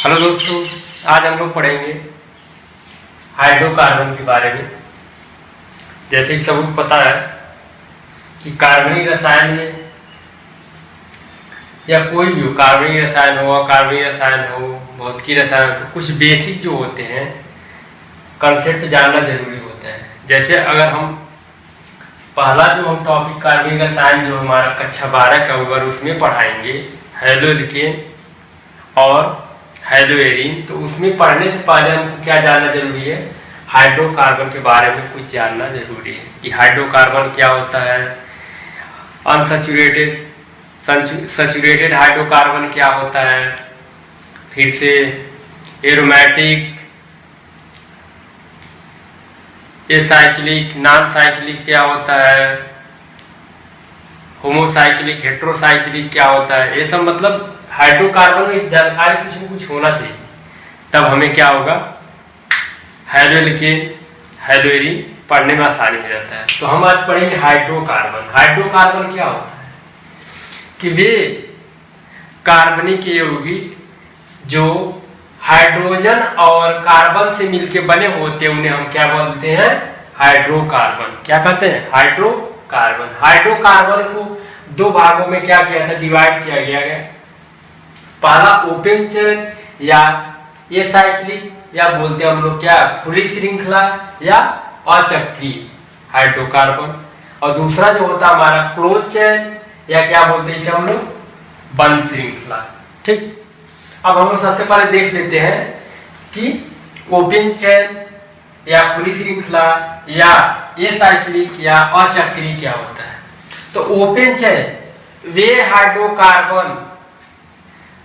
Hello दोस्तों, आज हम लोग पढ़ेंगे हाइड्रोकार्बन के बारे में। जैसे कि सबको पता है कि कार्बनिक रसायन में या कोई भी हो, कार्बनिक रसायन हो, अकार्बनिक रसायन हो, भौतिकी रसायन हो, तो कुछ बेसिक जो होते हैं कंसेप्ट जानना जरूरी होता है। जैसे अगर हम पहला जो हम टॉपिक कार्बनिक रसायन जो हमारा कक्षा 12 का होगा उसमें पढ़ाएंगे हेलोलिकेन और हेलोएरीन। तो उसमें पढ़ने से पहले हमको क्या जानना जरूरी है, हाइड्रोकार्बन के बारे में कुछ जानना जरूरी है कि हाइड्रोकार्बन क्या होता है, अनसैचुरेटेड सैचुरेटेड हाइड्रोकार्बन क्या होता है, फिर से एरोमेटिक, एसाइक्लिक, नॉन साइक्लिक क्या होता है, होमोसाइक्लिक, हेट्रोसाइक्लिक क्या होता है। ये सब मतलब हाइड्रोकार्बन में जानकारी कुछ न कुछ होना चाहिए, तब हमें क्या होगा हेलोलिकेन हेलोएरीन पढ़ने में आसानी हो जाता है। तो हम आज पढ़ेंगे हाइड्रोकार्बन। हाइड्रोकार्बन क्या होता है कि वे कार्बनिक यौगिक जो हाइड्रोजन और कार्बन से मिलके बने होते हैं उन्हें हम क्या बोलते हैं, हाइड्रोकार्बन। क्या कहते हैं, हाइड्रोकार्बन। हाइड्रोकार्बन को दो भागों में क्या किया था, डिवाइड किया गया। पहला ओपन चेन या एसाइक्लिक या बोलते हैं हम लोग क्या, खुली श्रृंखला या अचक्रीय हाइड्रोकार्बन, और दूसरा जो होता है हमारा क्लोज चेन या क्या बोलते हैं इसे हम लोग, बंद श्रृंखला। ठीक, अब हम लोग सबसे पहले देख लेते हैं कि ओपन चेन या खुली श्रृंखला या एसाइक्लिक या अचक्रीय क्या होता है। तो ओपन चेन वे हाइड्रोकार्बन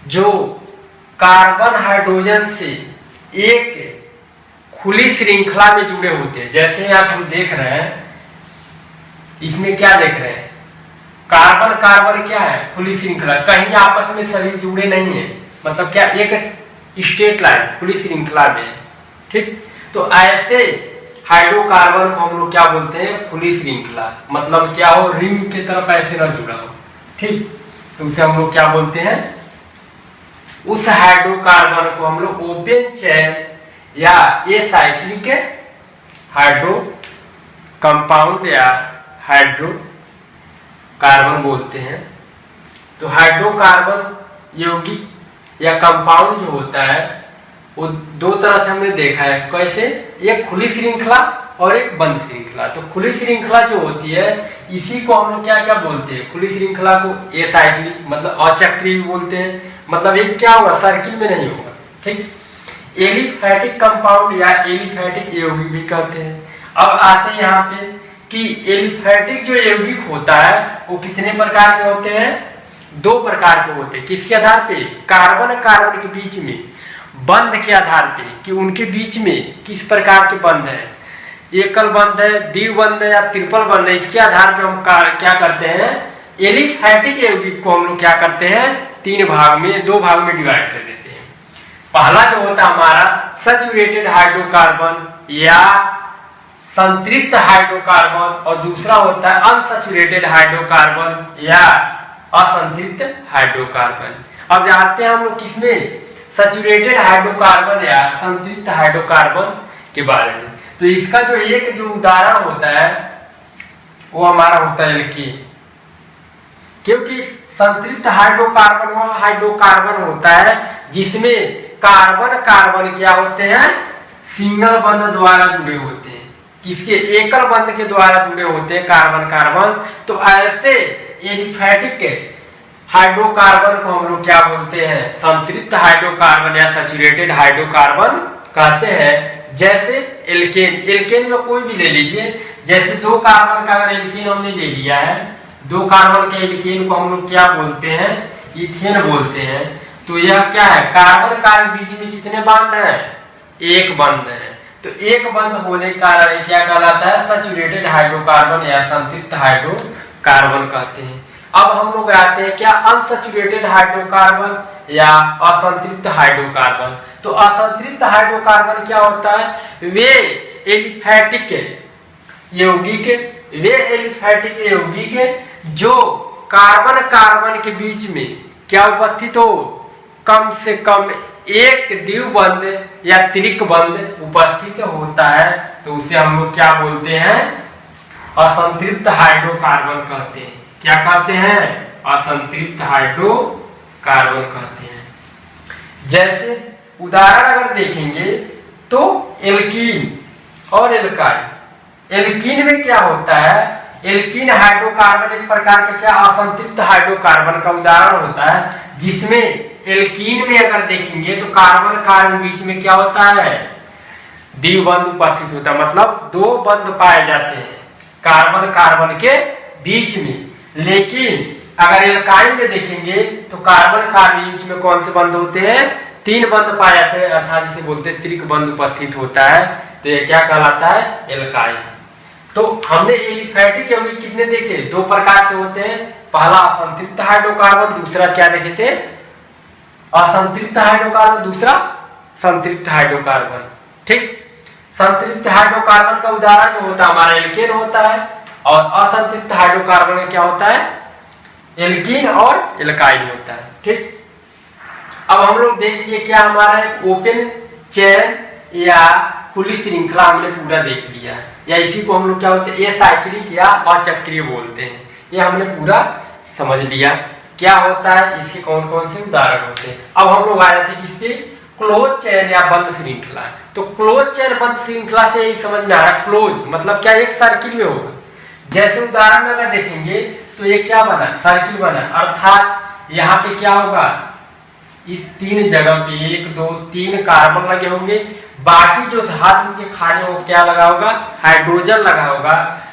जो कार्बन हाइड्रोजन से एक खुली श्रृंखला में जुड़े होते हैं। जैसे आप हम देख रहे हैं, इसमें क्या देख रहे हैं, कार्बन कार्बन क्या है, खुली श्रृंखला, कहीं आपस में सभी जुड़े नहीं है, मतलब क्या एक स्ट्रेट लाइन खुली श्रृंखला में है। ठीक, तो ऐसे हाइड्रोकार्बन को हम लोग क्या बोलते हैं, खुली श्रृंखला, मतलब क्या हो, रिंग की तरफ ऐसे ना जुड़ा हो। ठीक, तो उसे हम लोग क्या बोलते हैं, उस हाइड्रोकार्बन को हम लोग ओपन चेन या एसाइक्लिक हाइड्रो कंपाउंड या हाइड्रोकार्बन बोलते हैं। तो हाइड्रोकार्बन यौगिक या कंपाउंड जो होता है वो दो तरह से हमने देखा है। कैसे, एक खुली श्रृंखला और एक बंद श्रृंखला। तो खुली श्रृंखला जो होती है इसी को हम लोग क्या क्या बोलते हैं, खुली श्रृंखला को एसाइक्लिक मतलब अचक्रीय बोलते हैं। मतलब एक क्या होगा, सर्किल में नहीं होगा। ठीक, एलिफैटिक कंपाउंड या एलिफैटिक यौगिक भी कहते हैं। अब आते हैं यहाँ पे कि एलिफैटिक जो यौगिक होता है वो कितने प्रकार के होते हैं, दो प्रकार के होते हैं। किसके आधार पे, कार्बन कार्बन के बीच में बंध के आधार पे कि उनके बीच में किस प्रकार के बंध है, एकल बंध है, द्विबंध है या ट्रिपल बंध है। इसके आधार पे हम क्या करते हैं, एलिफैटिक यौगिक को हम लोग क्या करते हैं, दो भाग में डिवाइड कर देते हैं। पहला जो होता है हमारा सैचुरेटेड हाइड्रोकार्बन या संतृप्त हाइड्रोकार्बन, और दूसरा होता है अनसैचुरेटेड हाइड्रोकार्बन या असंतृप्त हाइड्रोकार्बन। अब जानते हैं हम लोग किसमें, सैचुरेटेड हाइड्रोकार्बन या संतृप्त हाइड्रोकार्बन के बारे में। तो इसका जो एक जो उदाहरण होता है वो हमारा होता है एल्कीन, क्योंकि संतृप्त हाइड्रोकार्बन वह हाइड्रोकार्बन होता है जिसमें कार्बन कार्बन क्या होते हैं, सिंगल बंध द्वारा जुड़े होते हैं। किसके, एकल बंध के द्वारा जुड़े होते हैं कार्बन कार्बन। तो ऐसे एलिफैटिक हाइड्रोकार्बन को हम लोग क्या बोलते हैं, संतृप्त हाइड्रोकार्बन या सैचुरेटेड हाइड्रोकार्बन कहते हैं। जैसे एल्केन, एल्केन में कोई भी ले लीजिए, जैसे दो कार्बन का अगर एल्केन हमने ले लिया है, दो कार्बन के एल्केन को हम लोग क्या बोलते हैं, इथेन बोलते हैं। तो यह क्या है, कार्बन कार्बन बीच में कितने बंध हैं, एक बंध है। तो एक बंध होने के कारण क्या कहलाता है, सैचुरेटेड हाइड्रोकार्बन या संतृप्त हाइड्रोकार्बन कहते हैं। अब हम लोग आते हैं क्या, अनसैचुरेटेड हाइड्रोकार्बन या असंतृप्त हाइड्रोकार्बन। तो असंतृप्त हाइड्रोकार्बन क्या होता है, वे एलिफैटिक यौगिक जो कार्बन कार्बन के बीच में क्या उपस्थित हो, कम से कम एक द्विबंध या त्रिकबंध उपस्थित होता है तो उसे हम लोग क्या बोलते हैं? असंतृप्त हाइड्रोकार्बन कहते हैं। क्या कहते हैं? असंतृप्त हाइड्रोकार्बन कहते हैं। जैसे उदाहरण अगर देखेंगे तो एल्कीन और एल्काइन। एल्कीन में क्या होता है? एल्कीन हाइड्रोकार्बन एक प्रकार का क्या असंतृप्त हाइड्रोकार्बन का उदाहरण होता है, जिसमें एल्कीन में अगर देखेंगे तो कार्बन कार्बन बीच में क्या होता है? द्विबंध उपस्थित होता है, मतलब दो बंध पाए जाते हैं कार्बन कार्बन के बीच में। लेकिन अगर एल्काइन में देखेंगे तो कार्बन कार्बन बीच में कौन से बंध होते हैं? तीन बंध पाए जाते हैं, अर्थात जिसे बोलते हैं त्रिकबंध उपस्थित होता है। तो ये क्या कहलाता है? एल्काइन। तो हमने एलिफैटिक यौगिक कितने देखे? दो प्रकार से होते हैं, पहला असंतृप्त हाइड्रोकार्बन, दूसरा क्या देखे थे? असंतृप्त हाइड्रोकार्बन, दूसरा संतृप्त हाइड्रोकार्बन। ठीक, संतृप्त हाइड्रोकार्बन का उदाहरण जो होता है हमारा एल्केन होता है, और असंतृप्त हाइड्रोकार्बन में क्या होता है? एल्कीन और एल्काइन होता है। ठीक, अब हम लोग देख लिए क्या हमारा एक ओपन चेन या खुली श्रृंखला हमने पूरा देख लिया, या इसी को हम लोग क्या बोलते हैं? एसाइक्लिक या अचक्रीय बोलते हैं। ये हमने पूरा समझ लिया क्या होता है, इसके कौन कौन से उदाहरण होते हैं। अब हम लोग आ जाते हैं किसके? क्लोज चेन या बंद श्रृंखला। तो क्लोज चेन बंद श्रृंखला से ही समझ में आ रहा है, क्लोज मतलब क्या? एक सर्किल में होगा। जैसे उदाहरण में अगर देखेंगे तो ये क्या बना? सर्किल बना, अर्थात यहाँ पे क्या होगा? इस तीन जगह पे 1 2 3 कार्बन लगे होंगे, बाकी जो धातु के खाने वो क्या लगा होगा? हाइड्रोजन लगा होगा।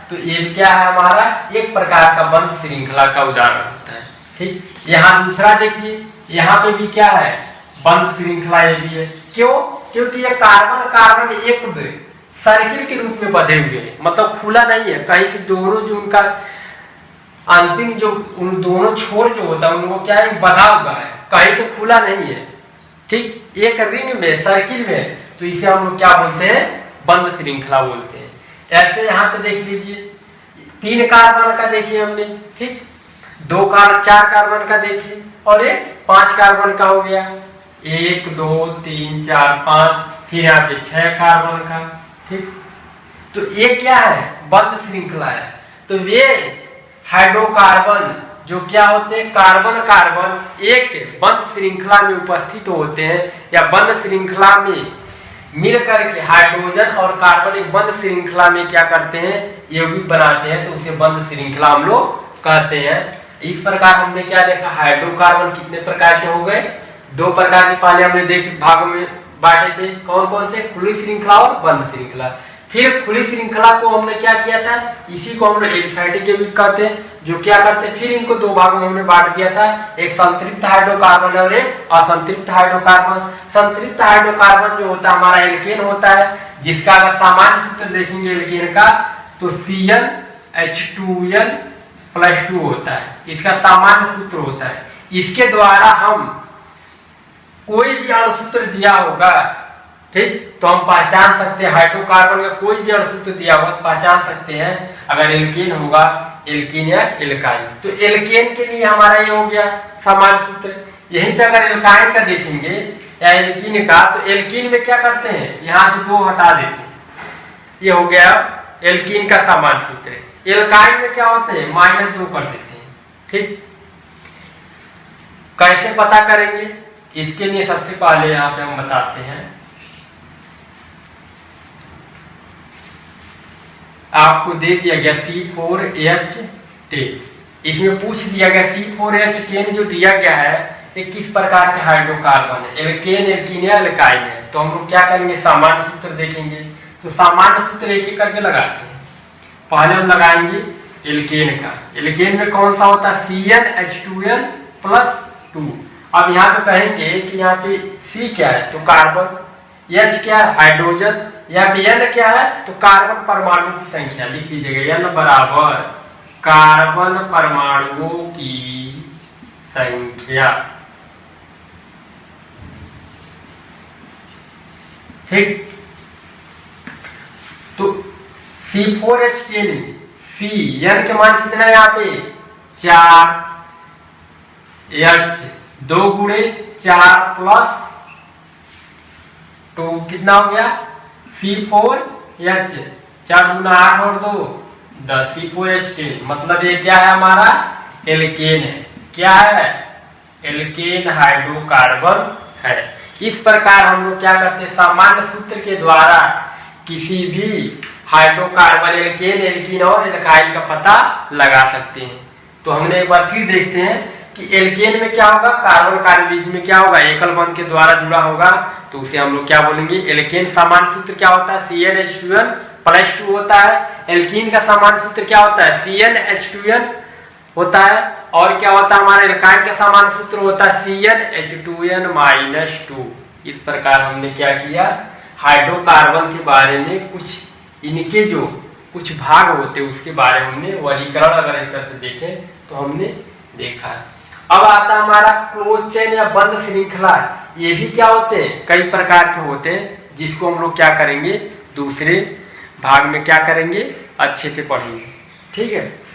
तो ये क्या है हमारा? एक प्रकार का बंद श्रृंखला का उदाहरण होता है। ठीक, यहाँ दूसरा देखिए, यहाँ पे भी क्या है? बंद श्रृंखला ये भी है। क्यों? क्योंकि ये कार्बन कार्बन एक सर्किल के रूप में बंधे हुए हैं, मतलब खुला नहीं है कहीं से। दोनों जो उनका अंतिम जो उन दोनों छोर जो होता है उनको क्या है? बंधा हुआ है, कहीं से खुला नहीं है। ठीक, एक रिंग में सर्किल में, तो इसे हम लोग क्या बोलते हैं? बंद श्रृंखला बोलते हैं। ऐसे यहाँ पे देख लीजिए, 3 कार्बन का देखिए हमने, ठीक, 4 कार्बन का देखिए, और एक 5 कार्बन का हो गया, 1 2 3 4 5, फिर यहाँ पे 6 कार्बन का। ठीक, तो ये क्या है? बंद श्रृंखला है। तो ये हाइड्रोकार्बन जो क्या होते हैं? कार्बन कार्बन एक बंद श्रृंखला में उपस्थित होते हैं, या बंद श्रृंखला में मिल करके हाइड्रोजन और कार्बन एक बंद श्रृंखला में क्या करते हैं? यौगिक बनाते हैं, तो उसे बंद श्रृंखला हम लोग कहते हैं। इस प्रकार हमने क्या देखा? हाइड्रोकार्बन कितने प्रकार के हो गए? 2 प्रकार के पहले हमने देख भागों में बांटे थे, कौन कौन से? खुली श्रृंखला और बंद श्रृंखला। फिर खुली श्रृंखला को हमने क्या किया था? इसी को हम लोग एलिफैटिक यौगिक कहते हैं, जो क्या करते हैं? फिर इनको 2 भागों में हमने बांट दिया था, एक संतृप्त हाइड्रोकार्बन और एक असंतृप्त हाइड्रोकार्बन। संतृप्त हाइड्रोकार्बन जो होता है हमारा एल्केन होता है, जिसका अगर सामान्य सूत्र देखेंगे एल्केन का तो CnH2n+2 होता है, इसका सामान्य सूत्र होता है। इसके द्वारा हम कोई भी अणुसूत्र दिया होगा, ठीक, तो हम पहचान सकते हैं हाइड्रोकार्बन का कोई भी अणुसूत्र दिया होगा तो पहचान सकते हैं अगर एल्केन होगा, एल्कीन या एल्काइन। तो एल्केन के लिए हमारा ये हो गया सामान्य सूत्र। यहीं पे अगर एल्काइन का देखेंगे या एल्कीन का, तो एल्कीन में क्या करते हैं? यहाँ से 2 हटा देते हैं, ये हो गया एल्कीन का सामान्य सूत्र। एल्काइन में क्या होते हैं? -2 कर देते हैं। ठीक, कैसे पता करेंगे? इसके लिए सबसे पहले यहाँ पे हम बताते हैं, आपको दे दिया गया C4H10, इसमें पूछ दिया गया C4H10 जो दिया गया है ये किस प्रकार के हाइड्रोकार्बन है? एल्केन, एल्कीन या एल्काइन है। तो हम लोग क्या करेंगे? सामान्य सूत्र देखेंगे। तो सामान्य सूत्र एक एक करके लगाते हैं। पहले हम लगाएंगे एल्केन का। एल्केन में कौन सा होता है? CnH2n+2। अब यहाँ पे कहेंगे कि यहाँ पे C क्या है? तो कार्बन, H क्या है? हाइड्रोजन, या N क्या है? तो कार्बन परमाणु की संख्या लिख लीजिएगा, N बराबर कार्बन परमाणुओं की संख्या। ठीक, तो C4H10 N के मान कितना है यहाँ पे? 4, H 2 × 4 + तो कितना हो गया C4H, 4 दूना 8 और 2 10, C4H10। मतलब ये क्या है हमारा एल्केन है। क्या है? एल्केन हाइड्रोकार्बन है। इस प्रकार हम लोग क्या करते हैं, सामान्य सूत्र के द्वारा किसी भी हाइड्रोकार्बन, एल्केन, एल्कीन और एल्काइल का पता लगा सकते हैं। तो हमने एक बार फिर देखते हैं कि एल्केन में क्या होगा, कार्बन कार्बन बीच में क्या होगा, एकल बंध के द्वारा जुड़ा होगा, तो उसे हम लोग क्या बोलेंगे, एल्केन। सामान्य सूत्र क्या होता है, CnH2n+2 होता है। एल्कीन का सामान्य सूत्र क्या होता है, CnH2n होता है। और क्या होता है हमारा एल्काइल का सामान्य सूत्र होता है CnH2n-2। इस प्रकार हमने क्या किया, हाइड्रोकार्बन के बारे में कुछ इनके जो कुछ भाग होते हैं उसके बारे में हमने वर्गीकरण अगर इस तरह से देखें तो हमने देखा है। अब आता है हमारा क्लोज चेन या बंद श्रृंखला। ये भी क्या होते हैं, कई प्रकार के होते हैं, जिसको हम लोग क्या करेंगे दूसरे भाग में क्या करेंगे, अच्छे से पढ़ेंगे। ठीक है।